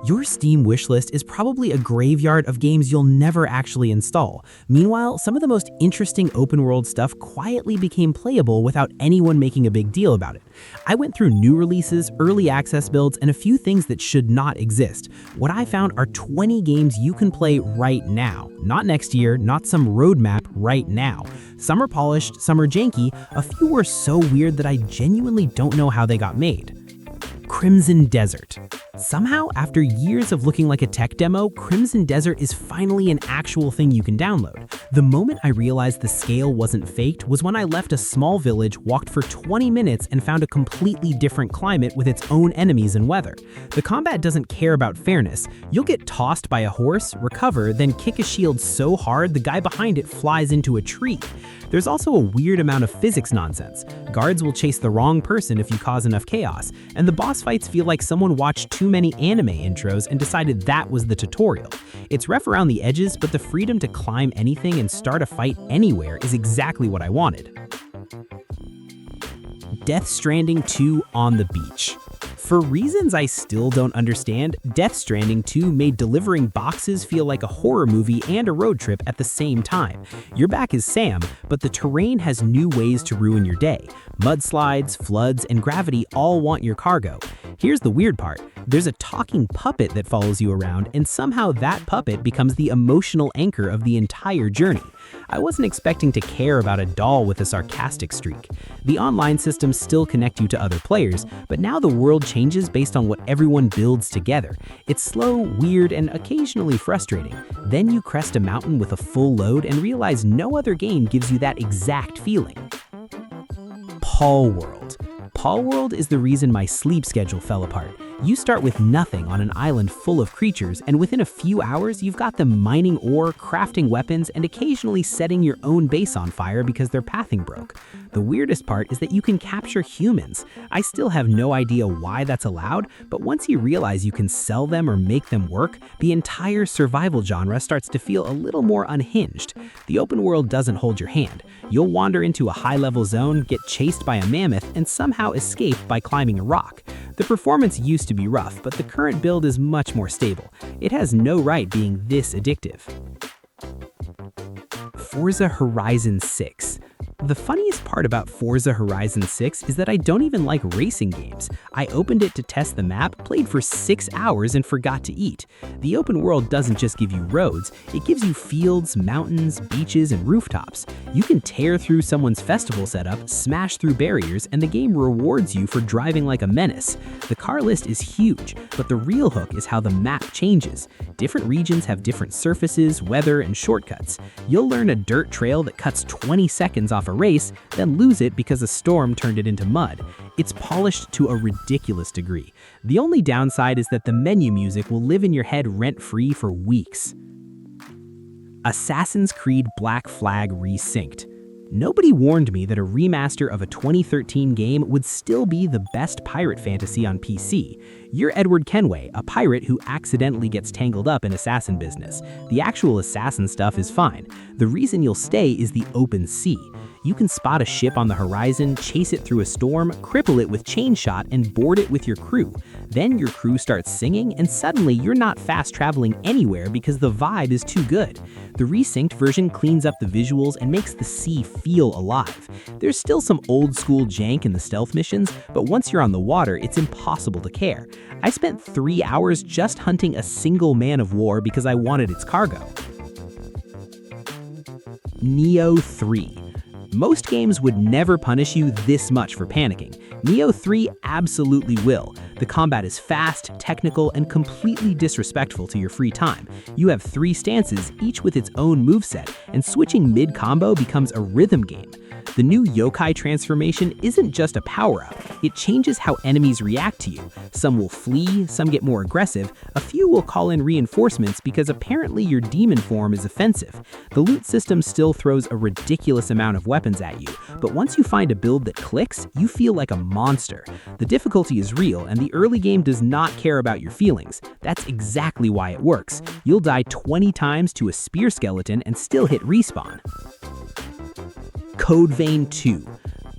Your Steam wishlist is probably a graveyard of games you'll never actually install. Meanwhile, some of the most interesting open-world stuff quietly became playable without anyone making a big deal about it. I went through new releases, early access builds, and a few things that should not exist. What I found are 20 games you can play right now. Not next year, not some roadmap, right now. Some are polished, some are janky, a few were so weird that I genuinely don't know how they got made. Crimson Desert. Somehow, after years of looking like a tech demo, Crimson Desert is finally an actual thing you can download. The moment I realized the scale wasn't faked was when I left a small village, walked for 20 minutes, and found a completely different climate with its own enemies and weather. The combat doesn't care about fairness. You'll get tossed by a horse, recover, then kick a shield so hard the guy behind it flies into a tree. There's also a weird amount of physics nonsense. Guards will chase the wrong person if you cause enough chaos, and the boss fights feel like someone watched too many anime intros and decided that was the tutorial. It's rough around the edges, but the freedom to climb anything and start a fight anywhere is exactly what I wanted. Death Stranding 2 on the beach. For reasons I still don't understand, Death Stranding 2 made delivering boxes feel like a horror movie and a road trip at the same time. You're back as Sam, but the terrain has new ways to ruin your day. Mudslides, floods, and gravity all want your cargo. Here's the weird part. There's a talking puppet that follows you around, and somehow that puppet becomes the emotional anchor of the entire journey. I wasn't expecting to care about a doll with a sarcastic streak. The online systems still connect you to other players, but now the world changes based on what everyone builds together. It's slow, weird, and occasionally frustrating. Then you crest a mountain with a full load and realize no other game gives you that exact feeling. Palworld. Palworld is the reason my sleep schedule fell apart. You start with nothing on an island full of creatures, and within a few hours you've got them mining ore, crafting weapons, and occasionally setting your own base on fire because their pathing broke. The weirdest part is that you can capture humans. I still have no idea why that's allowed, but once you realize you can sell them or make them work, the entire survival genre starts to feel a little more unhinged. The open world doesn't hold your hand. You'll wander into a high-level zone, get chased by a mammoth, and somehow escape by climbing a rock. The performance used to be rough, but the current build is much more stable. It has no right being this addictive. Forza Horizon 6. The funniest part about Forza Horizon 6 is that I don't even like racing games. I opened it to test the map, played for 6 hours, and forgot to eat. The open world doesn't just give you roads, it gives you fields, mountains, beaches, and rooftops. You can tear through someone's festival setup, smash through barriers, and the game rewards you for driving like a menace. The car list is huge, but the real hook is how the map changes. Different regions have different surfaces, weather, and shortcuts. You'll learn a dirt trail that cuts 20 seconds off a race, then lose it because a storm turned it into mud. It's polished to a ridiculous degree. The only downside is that the menu music will live in your head rent-free for weeks. Assassin's Creed Black Flag Resynced. Nobody warned me that a remaster of a 2013 game would still be the best pirate fantasy on PC. You're Edward Kenway, a pirate who accidentally gets tangled up in assassin business. The actual assassin stuff is fine. The reason you'll stay is the open sea. You can spot a ship on the horizon, chase it through a storm, cripple it with chain shot, and board it with your crew. Then your crew starts singing, and suddenly you're not fast traveling anywhere because the vibe is too good. The resynced version cleans up the visuals and makes the sea feel alive. There's still some old school jank in the stealth missions, but once you're on the water, it's impossible to care. I spent 3 hours just hunting a single man of war because I wanted its cargo. Nioh 3. Most games would never punish you this much for panicking. Nioh 3 absolutely will. The combat is fast, technical, and completely disrespectful to your free time. You have 3 stances, each with its own moveset, and switching mid-combo becomes a rhythm game. The new yokai transformation isn't just a power-up, it changes how enemies react to you. Some will flee, some get more aggressive, a few will call in reinforcements because apparently your demon form is offensive. The loot system still throws a ridiculous amount of weapons at you, but once you find a build that clicks, you feel like a monster. The difficulty is real, and the early game does not care about your feelings. That's exactly why it works. You'll die 20 times to a spear skeleton and still hit respawn. Code Vein 2.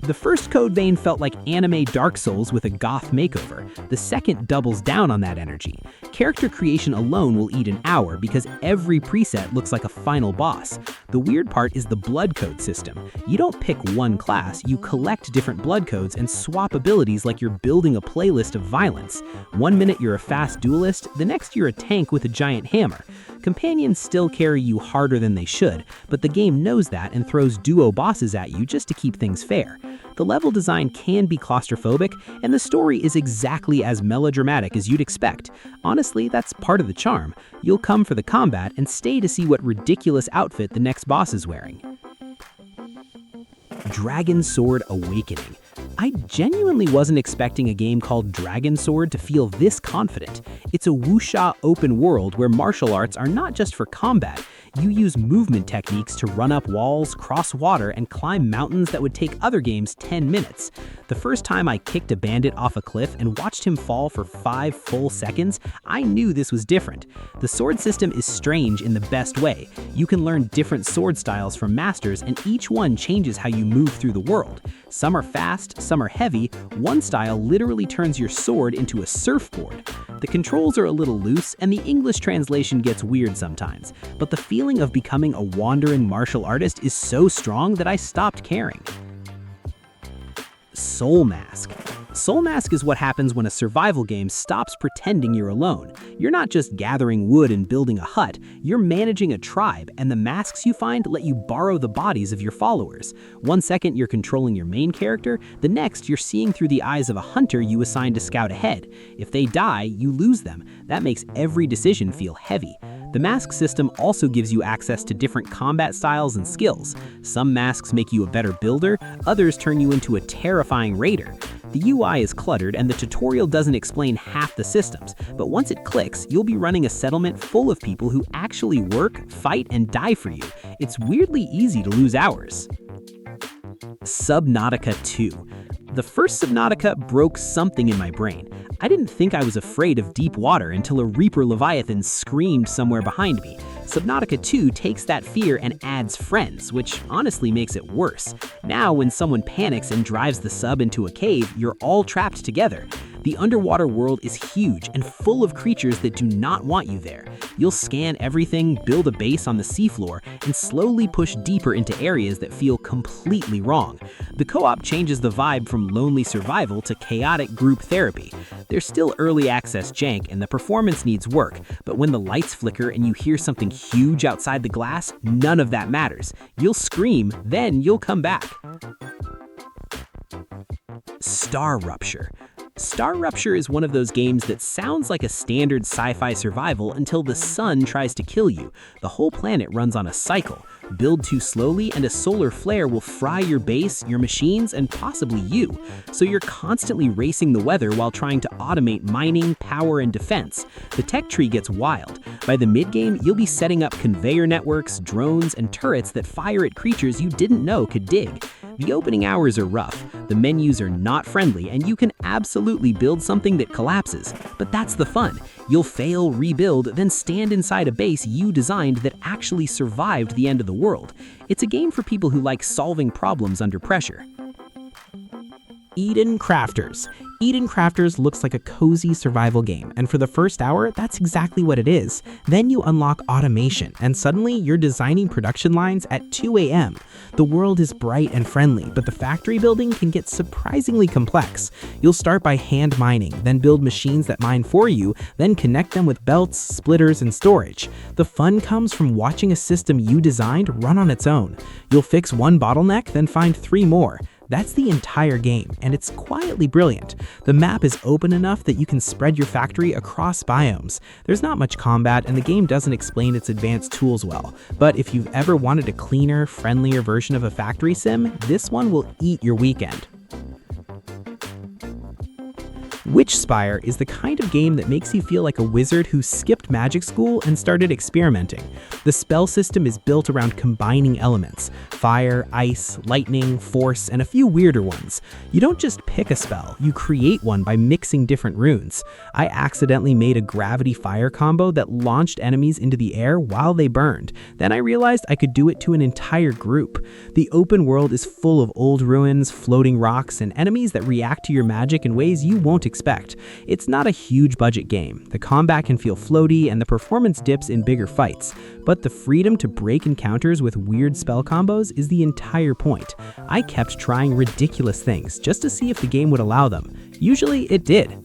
The first code vein felt like anime Dark Souls with a goth makeover. The second doubles down on that energy. Character creation alone will eat an hour because every preset looks like a final boss. The weird part is the blood code system. You don't pick one class, you collect different blood codes and swap abilities like you're building a playlist of violence. 1 minute you're a fast duelist, the next you're a tank with a giant hammer. Companions still carry you harder than they should, but the game knows that and throws duo bosses at you just to keep things fair. The level design can be claustrophobic, and the story is exactly as melodramatic as you'd expect. Honestly, that's part of the charm. You'll come for the combat and stay to see what ridiculous outfit the next boss is wearing. DragonSword Awakening. I genuinely wasn't expecting a game called DragonSword to feel this confident. It's a wuxia open world where martial arts are not just for combat. You use movement techniques to run up walls, cross water, and climb mountains that would take other games 10 minutes. The first time I kicked a bandit off a cliff and watched him fall for 5 full seconds, I knew this was different. The sword system is strange in the best way. You can learn different sword styles from masters, and each one changes how you move through the world. Some are fast, some are heavy. One style literally turns your sword into a surfboard. The controls are a little loose, and the English translation gets weird sometimes, but the feeling of becoming a wandering martial artist is so strong that I stopped caring. Soulmask. Soulmask is what happens when a survival game stops pretending you're alone. You're not just gathering wood and building a hut, you're managing a tribe, and the masks you find let you borrow the bodies of your followers. 1 second you're controlling your main character, the next you're seeing through the eyes of a hunter you assigned to scout ahead. If they die, you lose them. That makes every decision feel heavy. The mask system also gives you access to different combat styles and skills. Some masks make you a better builder, others turn you into a terrifying raider. The UI is cluttered and the tutorial doesn't explain half the systems, but once it clicks, you'll be running a settlement full of people who actually work, fight, and die for you. It's weirdly easy to lose hours. Subnautica 2. The first Subnautica broke something in my brain. I didn't think I was afraid of deep water until a Reaper Leviathan screamed somewhere behind me. Subnautica 2 takes that fear and adds friends, which honestly makes it worse. Now, when someone panics and drives the sub into a cave, you're all trapped together. The underwater world is huge and full of creatures that do not want you there. You'll scan everything, build a base on the seafloor, and slowly push deeper into areas that feel completely wrong. The co-op changes the vibe from lonely survival to chaotic group therapy. There's still early access jank and the performance needs work, but when the lights flicker and you hear something huge outside the glass, none of that matters. You'll scream, then you'll come back. StarRupture. StarRupture is one of those games that sounds like a standard sci-fi survival until the sun tries to kill you. The whole planet runs on a cycle. Build too slowly and a solar flare will fry your base, your machines, and possibly you. So you're constantly racing the weather while trying to automate mining, power, and defense. The tech tree gets wild. By the mid-game, you'll be setting up conveyor networks, drones, and turrets that fire at creatures you didn't know could dig. The opening hours are rough, the menus are not friendly, and you can absolutely build something that collapses. But that's the fun. You'll fail, rebuild, then stand inside a base you designed that actually survived the end of the world. It's a game for people who like solving problems under pressure. Eden Crafters. Eden Crafters looks like a cozy survival game, and for the first hour, that's exactly what it is. Then you unlock automation, and suddenly you're designing production lines at 2 a.m. The world is bright and friendly, but the factory building can get surprisingly complex. You'll start by hand mining, then build machines that mine for you, then connect them with belts, splitters, and storage. The fun comes from watching a system you designed run on its own. You'll fix one bottleneck, then find 3 more. That's the entire game, and it's quietly brilliant. The map is open enough that you can spread your factory across biomes. There's not much combat, and the game doesn't explain its advanced tools well. But if you've ever wanted a cleaner, friendlier version of a factory sim, this one will eat your weekend. Witchspire is the kind of game that makes you feel like a wizard who skipped magic school and started experimenting. The spell system is built around combining elements: fire, ice, lightning, force, and a few weirder ones. You don't just pick a spell, you create one by mixing different runes. I accidentally made a gravity fire combo that launched enemies into the air while they burned. Then I realized I could do it to an entire group. The open world is full of old ruins, floating rocks, and enemies that react to your magic in ways you won't expect. It's not a huge budget game. The combat can feel floaty and the performance dips in bigger fights, but the freedom to break encounters with weird spell combos is the entire point. I kept trying ridiculous things just to see if the game would allow them. Usually it did.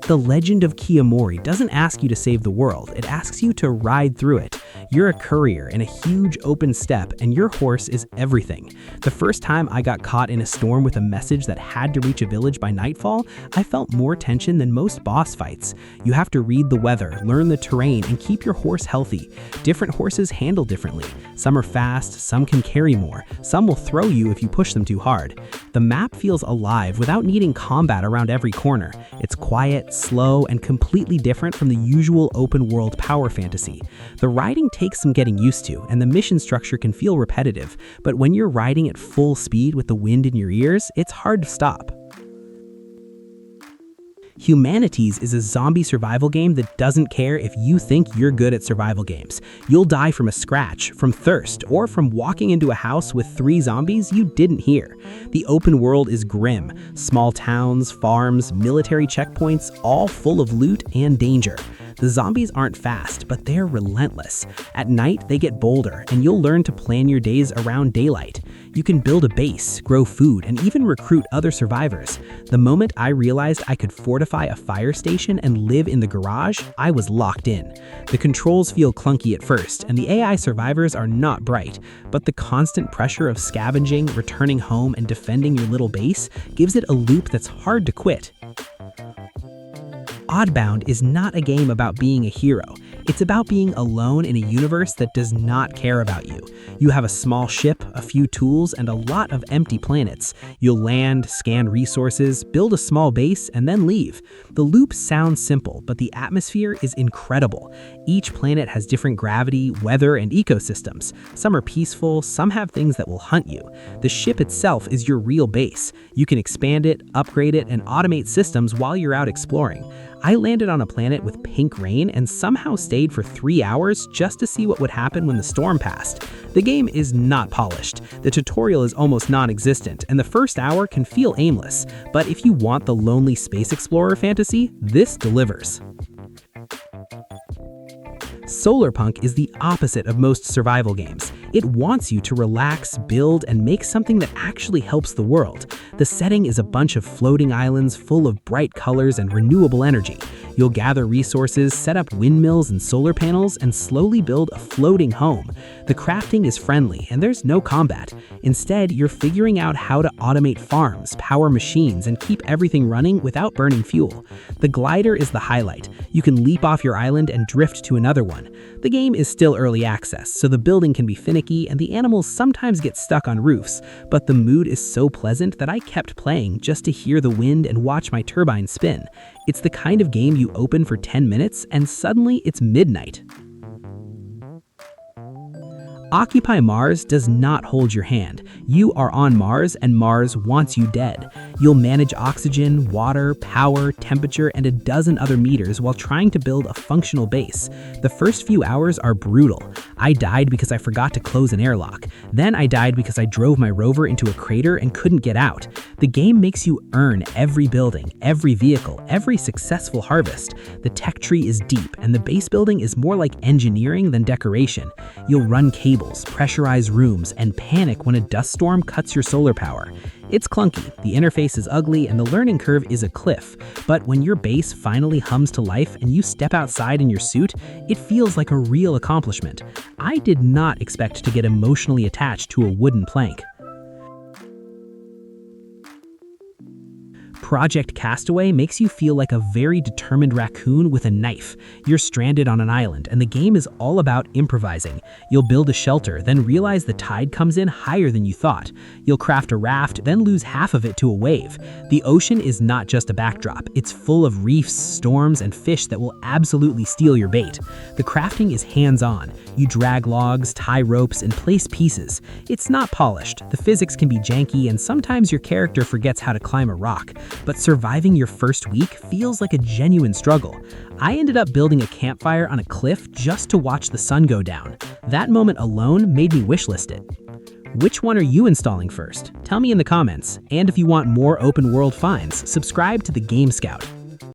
The Legend of Khiimori doesn't ask you to save the world, it asks you to ride through it. You're a courier in a huge open steppe, and your horse is everything. The first time I got caught in a storm with a message that had to reach a village by nightfall, I felt more tension than most boss fights. You have to read the weather, learn the terrain, and keep your horse healthy. Different horses handle differently. Some are fast, some can carry more, some will throw you if you push them too hard. The map feels alive without needing combat around every corner. It's quiet, slow, and completely different from the usual open-world power fantasy. The riding takes some getting used to, and the mission structure can feel repetitive, but when you're riding at full speed with the wind in your ears, it's hard to stop. HumanitZ is a zombie survival game that doesn't care if you think you're good at survival games. You'll die from a scratch, from thirst, or from walking into a house with 3 zombies you didn't hear. The open world is grim. Small towns, farms, military checkpoints, all full of loot and danger. The zombies aren't fast, but they're relentless. At night, they get bolder, and you'll learn to plan your days around daylight. You can build a base, grow food, and even recruit other survivors. The moment I realized I could fortify a fire station and live in the garage, I was locked in. The controls feel clunky at first, and the AI survivors are not bright, but the constant pressure of scavenging, returning home, and defending your little base gives it a loop that's hard to quit. Outbound is not a game about being a hero. It's about being alone in a universe that does not care about you. You have a small ship, a few tools, and a lot of empty planets. You'll land, scan resources, build a small base, and then leave. The loop sounds simple, but the atmosphere is incredible. Each planet has different gravity, weather, and ecosystems. Some are peaceful, some have things that will hunt you. The ship itself is your real base. You can expand it, upgrade it, and automate systems while you're out exploring. I landed on a planet with pink rain and somehow stayed for 3 hours just to see what would happen when the storm passed. The game is not polished. The tutorial is almost non-existent, and the first hour can feel aimless. But if you want the lonely space explorer fantasy, this delivers. Solarpunk is the opposite of most survival games. It wants you to relax, build, and make something that actually helps the world. The setting is a bunch of floating islands full of bright colors and renewable energy. You'll gather resources, set up windmills and solar panels, and slowly build a floating home. The crafting is friendly, and there's no combat. Instead, you're figuring out how to automate farms, power machines, and keep everything running without burning fuel. The glider is the highlight. You can leap off your island and drift to another one. The game is still early access, so the building can be finicky and the animals sometimes get stuck on roofs, but the mood is so pleasant that I kept playing just to hear the wind and watch my turbine spin. It's the kind of game you open for 10 minutes and suddenly it's midnight. Occupy Mars does not hold your hand. You are on Mars and Mars wants you dead. You'll manage oxygen, water, power, temperature, and a dozen other meters while trying to build a functional base. The first few hours are brutal. I died because I forgot to close an airlock. Then I died because I drove my rover into a crater and couldn't get out. The game makes you earn every building, every vehicle, every successful harvest. The tech tree is deep, and the base building is more like engineering than decoration. You'll run cables, pressurize rooms, and panic when a dust storm cuts your solar power. It's clunky, the interface is ugly, and the learning curve is a cliff. But when your base finally hums to life and you step outside in your suit, it feels like a real accomplishment. I did not expect to get emotionally attached to a wooden plank. Project Castaway makes you feel like a very determined raccoon with a knife. You're stranded on an island, and the game is all about improvising. You'll build a shelter, then realize the tide comes in higher than you thought. You'll craft a raft, then lose half of it to a wave. The ocean is not just a backdrop. It's full of reefs, storms, and fish that will absolutely steal your bait. The crafting is hands-on. You drag logs, tie ropes, and place pieces. It's not polished. The physics can be janky, and sometimes your character forgets how to climb a rock. But surviving your first week feels like a genuine struggle. I ended up building a campfire on a cliff just to watch the sun go down. That moment alone made me wishlist it. Which one are you installing first? Tell me in the comments. And if you want more open world finds, subscribe to the Game Scout.